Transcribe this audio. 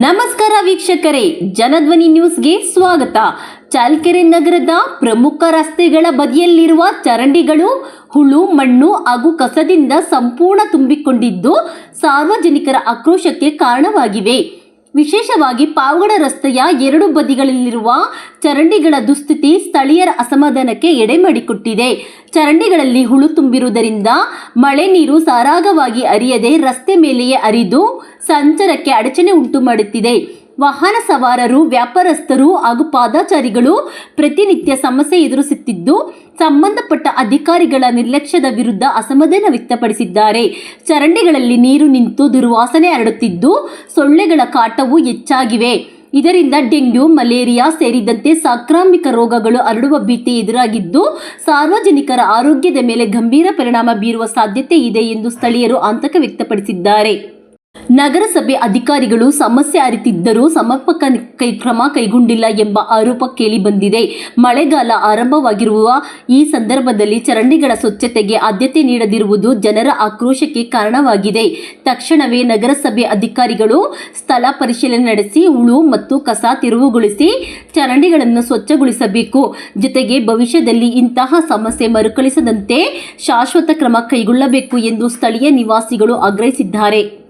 ನಮಸ್ಕಾರ ವೀಕ್ಷಕರೇ, ಜನಧ್ವನಿ ನ್ಯೂಸ್ಗೆ ಸ್ವಾಗತ. ಚಳ್ಳಕೆರೆ ನಗರದ ಪ್ರಮುಖ ರಸ್ತೆಗಳ ಬದಿಯಲ್ಲಿರುವ ಚರಂಡಿಗಳು ಹುಳು, ಮಣ್ಣು ಹಾಗೂ ಕಸದಿಂದ ಸಂಪೂರ್ಣ ತುಂಬಿಕೊಂಡಿದ್ದು ಸಾರ್ವಜನಿಕರ ಆಕ್ರೋಶಕ್ಕೆ ಕಾರಣವಾಗಿವೆ. ವಿಶೇಷವಾಗಿ ಪಾವಗಡ ರಸ್ತೆಯ ಎರಡು ಬದಿಗಳಲ್ಲಿರುವ ಚರಂಡಿಗಳ ದುಸ್ಥಿತಿ ಸ್ಥಳೀಯರ ಅಸಮಾಧಾನಕ್ಕೆ ಎಡೆ ಮಾಡಿಕೊಟ್ಟಿದೆ. ಚರಂಡಿಗಳಲ್ಲಿ ಹುಳು ತುಂಬಿರುವುದರಿಂದ ಮಳೆ ನೀರು ಸರಾಗವಾಗಿ ಹರಿಯದೆ ರಸ್ತೆ ಮೇಲೆಯೇ ಹರಿದು ಸಂಚಾರಕ್ಕೆ ಅಡಚಣೆ ಉಂಟು ಮಾಡುತ್ತಿದೆ. ವಾಹನ ಸವಾರರು, ವ್ಯಾಪಾರಸ್ಥರು ಹಾಗೂ ಪಾದಚಾರಿಗಳು ಪ್ರತಿನಿತ್ಯ ಸಮಸ್ಯೆ ಎದುರಿಸುತ್ತಿದ್ದು ಸಂಬಂಧಪಟ್ಟ ಅಧಿಕಾರಿಗಳ ನಿರ್ಲಕ್ಷ್ಯದ ವಿರುದ್ಧ ಅಸಮಾಧಾನ ವ್ಯಕ್ತಪಡಿಸಿದ್ದಾರೆ. ಚರಂಡಿಗಳಲ್ಲಿ ನೀರು ನಿಂತು ದುರ್ವಾಸನೆ ಹರಡುತ್ತಿದ್ದು ಸೊಳ್ಳೆಗಳ ಕಾಟವೂ ಹೆಚ್ಚಾಗಿವೆ. ಇದರಿಂದ ಡೆಂಗ್ಯೂ, ಮಲೇರಿಯಾ ಸೇರಿದಂತೆ ಸಾಂಕ್ರಾಮಿಕ ರೋಗಗಳು ಹರಡುವ ಭೀತಿ ಎದುರಾಗಿದ್ದು ಸಾರ್ವಜನಿಕರ ಆರೋಗ್ಯದ ಮೇಲೆ ಗಂಭೀರ ಪರಿಣಾಮ ಬೀರುವ ಸಾಧ್ಯತೆ ಇದೆ ಎಂದು ಸ್ಥಳೀಯರು ಆತಂಕ ವ್ಯಕ್ತಪಡಿಸಿದ್ದಾರೆ. ನಗರಸಭೆ ಅಧಿಕಾರಿಗಳು ಸಮಸ್ಯೆ ಅರಿತಿದ್ದರೂ ಸಮರ್ಪಕ ಕ್ರಮ ಕೈಗೊಂಡಿಲ್ಲ ಎಂಬ ಆರೋಪ ಕೇಳಿಬಂದಿದೆ. ಮಳೆಗಾಲ ಆರಂಭವಾಗಿರುವ ಈ ಸಂದರ್ಭದಲ್ಲಿ ಚರಂಡಿಗಳ ಸ್ವಚ್ಛತೆಗೆ ಆದ್ಯತೆ ನೀಡದಿರುವುದು ಜನರ ಆಕ್ರೋಶಕ್ಕೆ ಕಾರಣವಾಗಿದೆ. ತಕ್ಷಣವೇ ನಗರಸಭೆ ಅಧಿಕಾರಿಗಳು ಸ್ಥಳ ಪರಿಶೀಲನೆ ನಡೆಸಿ ಹುಳು ಮತ್ತು ಕಸ ತೆರವುಗೊಳಿಸಿ ಚರಂಡಿಗಳನ್ನು ಸ್ವಚ್ಛಗೊಳಿಸಬೇಕು. ಜೊತೆಗೆ ಭವಿಷ್ಯದಲ್ಲಿ ಇಂತಹ ಸಮಸ್ಯೆ ಮರುಕಳಿಸದಂತೆ ಶಾಶ್ವತ ಕ್ರಮ ಕೈಗೊಳ್ಳಬೇಕು ಎಂದು ಸ್ಥಳೀಯ ನಿವಾಸಿಗಳು ಆಗ್ರಹಿಸಿದ್ದಾರೆ.